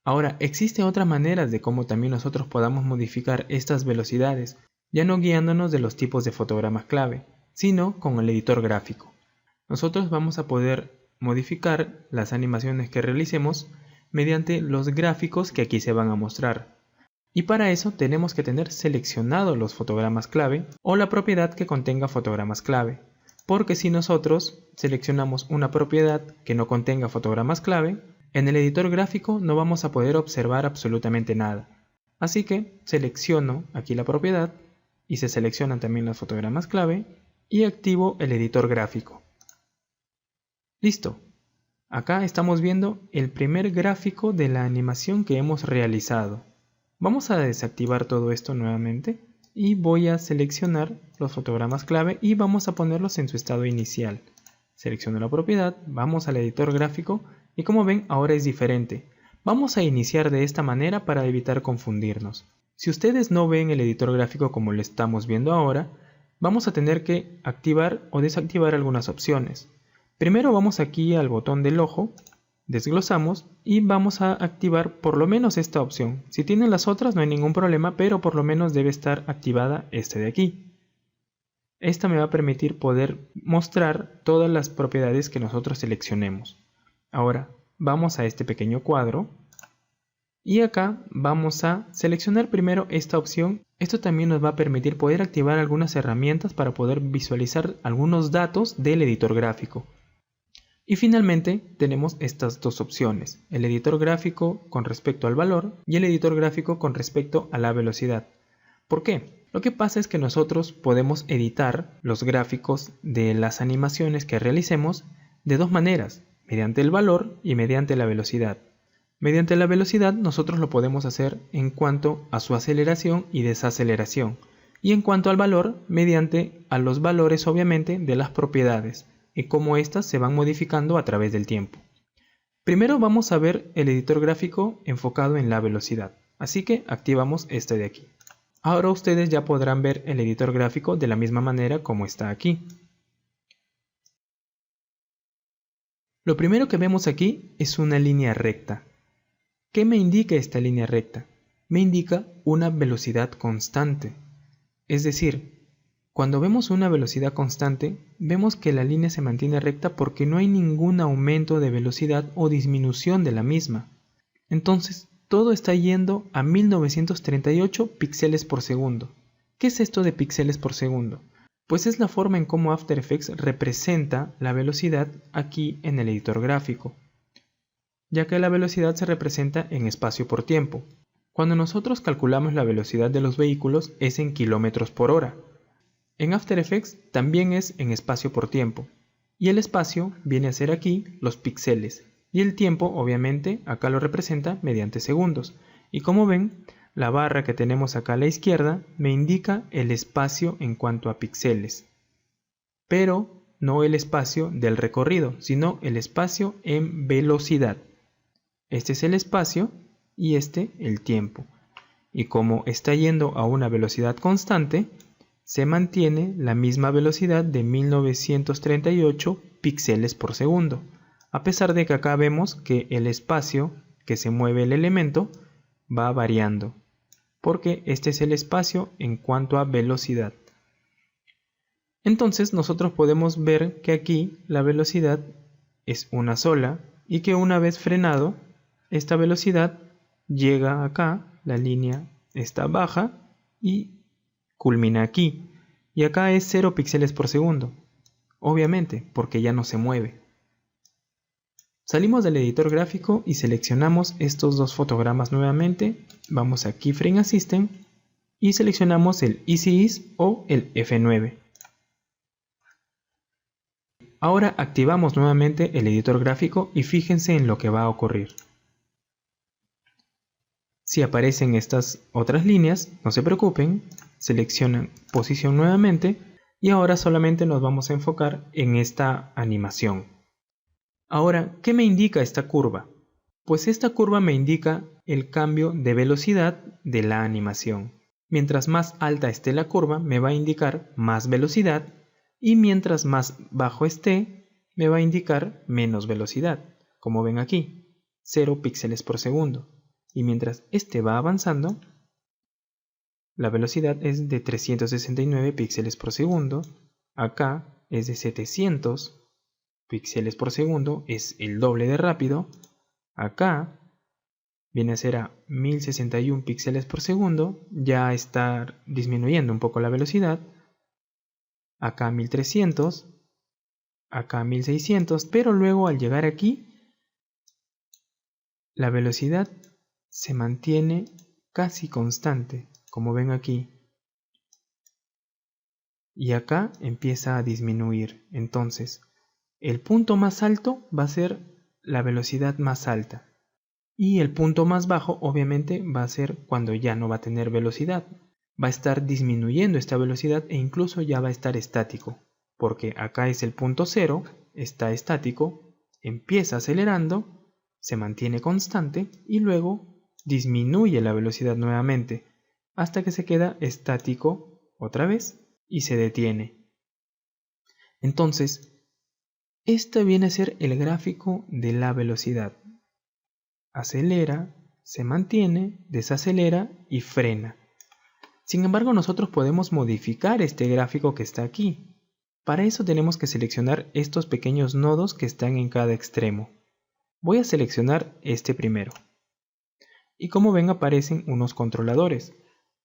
Ahora, existen otras maneras de cómo también nosotros podamos modificar estas velocidades, ya no guiándonos de los tipos de fotogramas clave, sino con el editor gráfico. Nosotros vamos a poder modificar las animaciones que realicemos mediante los gráficos que aquí se van a mostrar. Y para eso tenemos que tener seleccionados los fotogramas clave o la propiedad que contenga fotogramas clave. Porque si nosotros seleccionamos una propiedad que no contenga fotogramas clave, en el editor gráfico no vamos a poder observar absolutamente nada. Así que selecciono aquí la propiedad y se seleccionan también los fotogramas clave y activo el editor gráfico. Listo. Acá estamos viendo el primer gráfico de la animación que hemos realizado. Vamos a desactivar todo esto nuevamente y voy a seleccionar los fotogramas clave y vamos a ponerlos en su estado inicial. Selecciono la propiedad, vamos al editor gráfico y como ven ahora es diferente. Vamos a iniciar de esta manera para evitar confundirnos. Si ustedes no ven el editor gráfico como lo estamos viendo ahora, vamos a tener que activar o desactivar algunas opciones. Primero vamos aquí al botón del ojo, desglosamos y vamos a activar por lo menos esta opción. Si tienen las otras no hay ningún problema, pero por lo menos debe estar activada esta de aquí. Esta me va a permitir poder mostrar todas las propiedades que nosotros seleccionemos. Ahora vamos a este pequeño cuadro y acá vamos a seleccionar primero esta opción. Esto también nos va a permitir poder activar algunas herramientas para poder visualizar algunos datos del editor gráfico. Y finalmente tenemos estas dos opciones, el editor gráfico con respecto al valor y el editor gráfico con respecto a la velocidad. ¿Por qué? Lo que pasa es que nosotros podemos editar los gráficos de las animaciones que realicemos de dos maneras, mediante el valor y mediante la velocidad. Mediante la velocidad nosotros lo podemos hacer en cuanto a su aceleración y desaceleración, y en cuanto al valor, mediante a los valores obviamente de las propiedades, y cómo éstas se van modificando a través del tiempo. Primero vamos a ver el editor gráfico enfocado en la velocidad, así que activamos este de aquí. Ahora ustedes ya podrán ver el editor gráfico de la misma manera como está aquí. Lo primero que vemos aquí es una línea recta. ¿Qué me indica esta línea recta? Me indica una velocidad constante. Es decir, cuando vemos una velocidad constante, vemos que la línea se mantiene recta porque no hay ningún aumento de velocidad o disminución de la misma. Entonces, todo está yendo a 1938 píxeles por segundo. ¿Qué es esto de píxeles por segundo? Pues es la forma en cómo After Effects representa la velocidad aquí en el editor gráfico, ya que la velocidad se representa en espacio por tiempo. Cuando nosotros calculamos la velocidad de los vehículos es en kilómetros por hora. En After Effects también es en espacio por tiempo, y el espacio viene a ser aquí los píxeles, y el tiempo obviamente acá lo representa mediante segundos. Y como ven, la barra que tenemos acá a la izquierda me indica el espacio en cuanto a píxeles, pero no el espacio del recorrido, sino el espacio en velocidad. Este es el espacio y este el tiempo. Y como está yendo a una velocidad constante, se mantiene la misma velocidad de 1938 píxeles por segundo, a pesar de que acá vemos que el espacio que se mueve el elemento va variando, porque este es el espacio en cuanto a velocidad. Entonces nosotros podemos ver que aquí la velocidad es una sola y que una vez frenado, esta velocidad llega acá, la línea está baja y culmina aquí, y acá es 0 píxeles por segundo, obviamente porque ya no se mueve. Salimos del editor gráfico y seleccionamos estos dos fotogramas nuevamente, vamos a Keyframe Assistant y seleccionamos el Easy Ease o el F9. Ahora activamos nuevamente el editor gráfico y fíjense en lo que va a ocurrir. Si aparecen estas otras líneas, no se preocupen, seleccionan posición nuevamente y ahora solamente nos vamos a enfocar en esta animación. Ahora, ¿qué me indica esta curva? Pues esta curva me indica el cambio de velocidad de la animación. Mientras más alta esté la curva, me va a indicar más velocidad y mientras más bajo esté, me va a indicar menos velocidad, como ven aquí, 0 píxeles por segundo. y mientras este va avanzando, la velocidad es de 369 píxeles por segundo, acá es de 700 píxeles por segundo, es el doble de rápido, acá viene a ser a 1061 píxeles por segundo, ya está disminuyendo un poco la velocidad, acá 1300, acá 1600, pero luego al llegar aquí, la velocidad se mantiene casi constante, como ven aquí. Y acá empieza a disminuir. Entonces, el punto más alto va a ser la velocidad más alta. Y el punto más bajo, obviamente, va a ser cuando ya no va a tener velocidad. Va a estar disminuyendo esta velocidad e incluso ya va a estar estático. Porque acá es el punto cero, está estático, empieza acelerando, se mantiene constante y luego disminuye la velocidad nuevamente hasta que se queda estático otra vez y se detiene. Entonces, este viene a ser el gráfico de la velocidad. Acelera, se mantiene, desacelera y frena. Sin embargo, nosotros podemos modificar este gráfico que está aquí. Para eso tenemos que seleccionar estos pequeños nodos que están en cada extremo. Voy a seleccionar este primero. Y como ven aparecen unos controladores.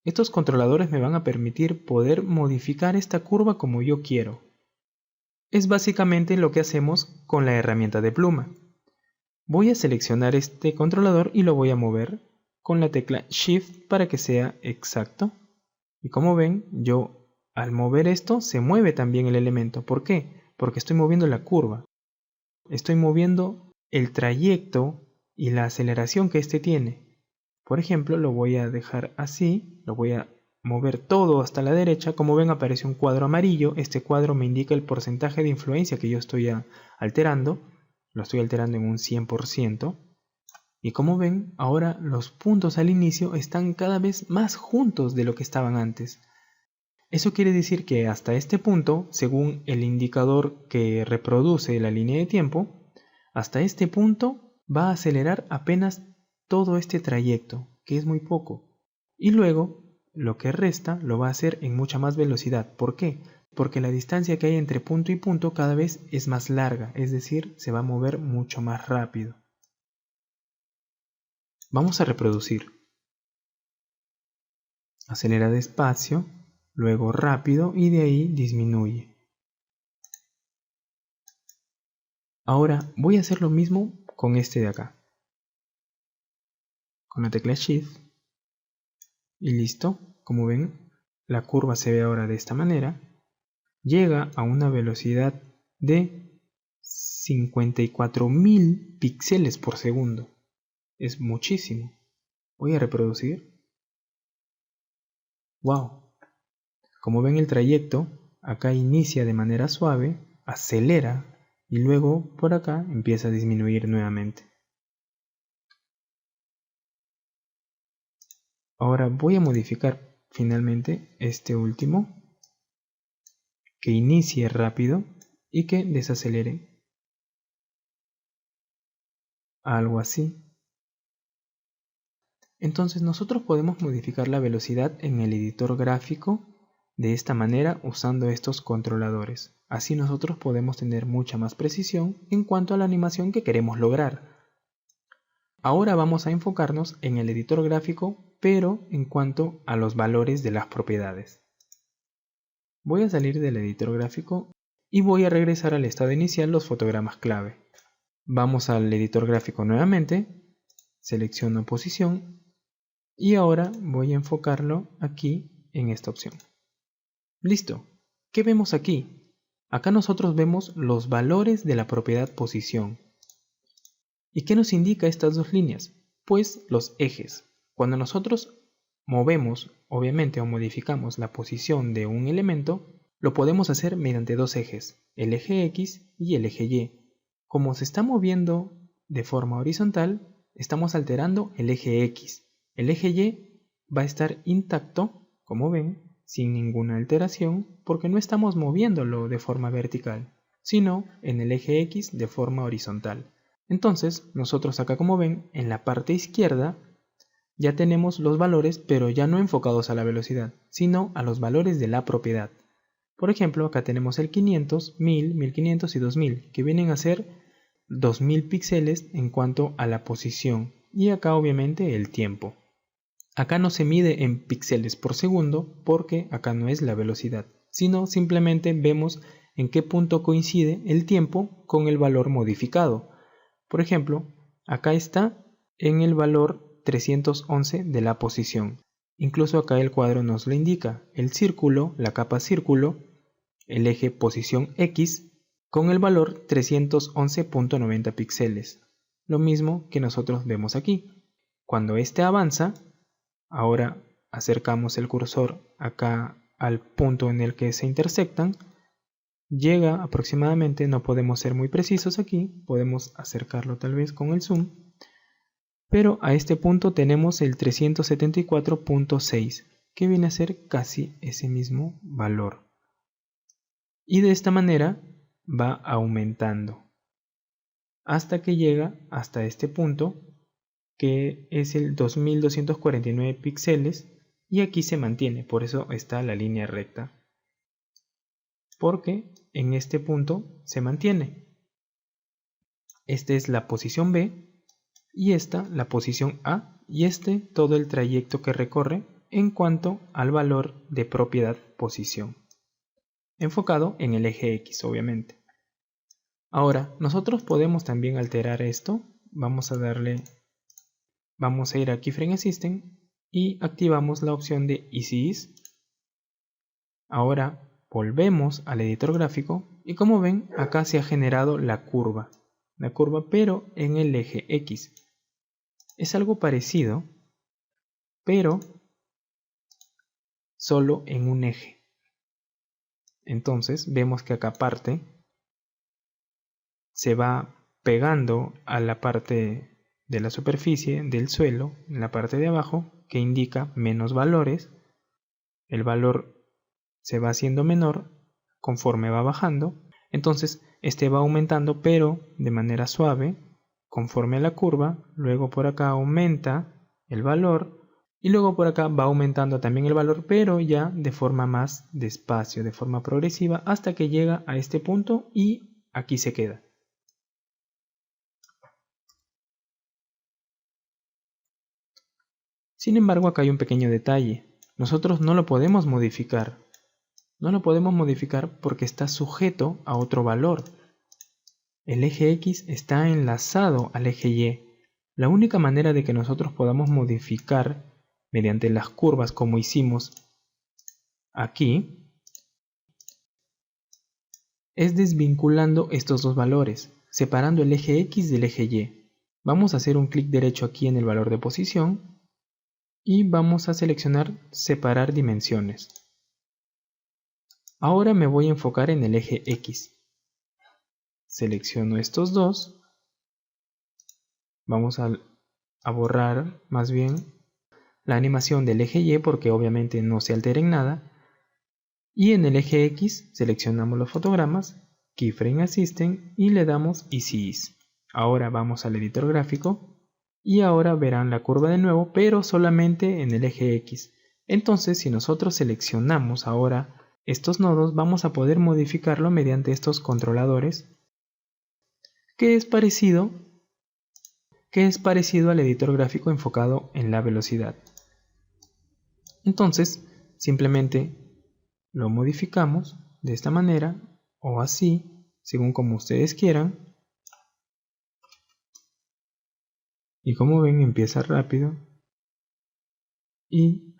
Estos controladores me van a permitir poder modificar esta curva como yo quiero. Es básicamente lo que hacemos con la herramienta de pluma. Voy a seleccionar este controlador y lo voy a mover con la tecla Shift para que sea exacto. Y como ven, yo al mover esto se mueve también el elemento. ¿Por qué? Porque estoy moviendo la curva. Estoy moviendo el trayecto y la aceleración que este tiene. Por ejemplo, lo voy a dejar así, lo voy a mover todo hasta la derecha. Como ven aparece un cuadro amarillo. Este cuadro me indica el porcentaje de influencia que yo estoy alterando. Lo estoy alterando en un 100%. Y como ven, ahora los puntos al inicio están cada vez más juntos de lo que estaban antes. Eso quiere decir que hasta este punto, según el indicador que reproduce la línea de tiempo, hasta este punto va a acelerar apenas todo este trayecto, que es muy poco. Y luego, lo que resta lo va a hacer en mucha más velocidad. ¿Por qué? Porque la distancia que hay entre punto y punto cada vez es más larga, es decir, se va a mover mucho más rápido. Vamos a reproducir. Acelera despacio, luego rápido y de ahí disminuye. Ahora voy a hacer lo mismo con este de acá. Con la tecla Shift. Y listo. Como ven, la curva se ve ahora de esta manera. Llega a una velocidad de 54.000 píxeles por segundo. Es muchísimo. Voy a reproducir. ¡Wow! Como ven el trayecto, acá inicia de manera suave, acelera y luego por acá empieza a disminuir nuevamente. Ahora voy a modificar finalmente este último, que inicie rápido y que desacelere. Algo así. Entonces nosotros podemos modificar la velocidad en el editor gráfico de esta manera usando estos controladores. Así nosotros podemos tener mucha más precisión en cuanto a la animación que queremos lograr. Ahora vamos a enfocarnos en el editor gráfico, pero en cuanto a los valores de las propiedades. Voy a salir del editor gráfico y voy a regresar al estado inicial los fotogramas clave. Vamos al editor gráfico nuevamente, selecciono posición y ahora voy a enfocarlo aquí en esta opción. Listo. ¿Qué vemos aquí? Acá nosotros vemos los valores de la propiedad posición. ¿Y qué nos indica estas dos líneas? Pues los ejes. Cuando nosotros movemos, obviamente, o modificamos la posición de un elemento, lo podemos hacer mediante dos ejes, el eje X y el eje Y. Como se está moviendo de forma horizontal, estamos alterando el eje X. El eje Y va a estar intacto, como ven, sin ninguna alteración, porque no estamos moviéndolo de forma vertical, sino en el eje X de forma horizontal. Entonces, nosotros acá, como ven, en la parte izquierda ya tenemos los valores, pero ya no enfocados a la velocidad, sino a los valores de la propiedad. Por ejemplo, acá tenemos el 500, 1000, 1500 y 2000, que vienen a ser 2000 píxeles en cuanto a la posición, y acá obviamente el tiempo. Acá no se mide en píxeles por segundo porque acá no es la velocidad, sino simplemente vemos en qué punto coincide el tiempo con el valor modificado. Por ejemplo, acá está en el valor 311 de la posición. Incluso acá el cuadro nos lo indica, el círculo, la capa círculo, el eje posición X, con el valor 311.90 píxeles. Lo mismo que nosotros vemos aquí. Cuando este avanza, ahora acercamos el cursor acá al punto en el que se intersectan, llega aproximadamente, no podemos ser muy precisos aquí, podemos acercarlo tal vez con el zoom, pero a este punto tenemos el 374.6, que viene a ser casi ese mismo valor. Y de esta manera va aumentando hasta que llega hasta este punto, que es el 2249 píxeles, y aquí se mantiene, por eso está la línea recta, porque en este punto se mantiene. Esta es la posición B y esta la posición A, y este todo el trayecto que recorre en cuanto al valor de propiedad posición, enfocado en el eje X obviamente. Ahora nosotros podemos también alterar esto. Vamos a ir a Keyframe Assistant y activamos la opción de Easy Ease. Ahora volvemos al editor gráfico y como ven acá se ha generado la curva pero en el eje X. Es algo parecido, pero solo en un eje. Entonces vemos que acá parte se va pegando a la parte de la superficie del suelo, en la parte de abajo, que indica menos valores. El valor se va haciendo menor conforme va bajando. Entonces este va aumentando pero de manera suave conforme a la curva. Luego por acá aumenta el valor y luego por acá va aumentando también el valor, pero ya de forma más despacio, de forma progresiva, hasta que llega a este punto y aquí se queda. Sin embargo, acá hay un pequeño detalle. Nosotros no lo podemos modificar. No lo podemos modificar porque está sujeto a otro valor. El eje X está enlazado al eje Y. La única manera de que nosotros podamos modificar mediante las curvas como hicimos aquí es desvinculando estos dos valores, separando el eje X del eje Y. Vamos a hacer un clic derecho aquí en el valor de posición y vamos a seleccionar separar dimensiones. Ahora me voy a enfocar en el eje X. Selecciono estos dos. Vamos a borrar más bien la animación del eje Y porque obviamente no se altera en nada. Y en el eje X seleccionamos los fotogramas, Keyframe Assistant y le damos Easy Ease. Ahora vamos al editor gráfico y ahora verán la curva de nuevo, pero solamente en el eje X. Entonces si nosotros seleccionamos ahora estos nodos, vamos a poder modificarlo mediante estos controladores, que es parecido al editor gráfico enfocado en la velocidad. Entonces simplemente lo modificamos de esta manera o así, según como ustedes quieran. Y como ven, empieza rápido y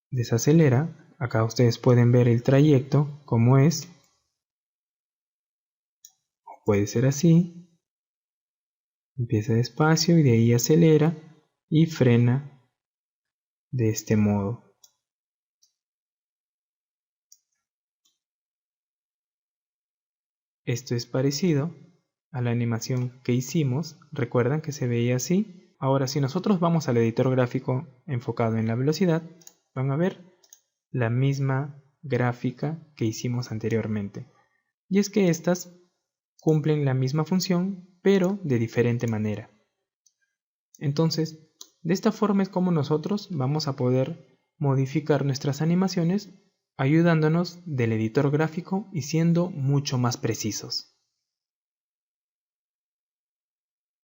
desacelera. Acá ustedes pueden ver el trayecto como es. O puede ser así. Empieza despacio y de ahí acelera y frena de este modo. Esto es parecido a la animación que hicimos. Recuerdan que se veía así. Ahora si nosotros vamos al editor gráfico enfocado en la velocidad, van a ver la misma gráfica que hicimos anteriormente. Y es que estas cumplen la misma función, pero de diferente manera. Entonces, De esta forma es como nosotros vamos a poder modificar nuestras animaciones ayudándonos del editor gráfico y siendo mucho más precisos.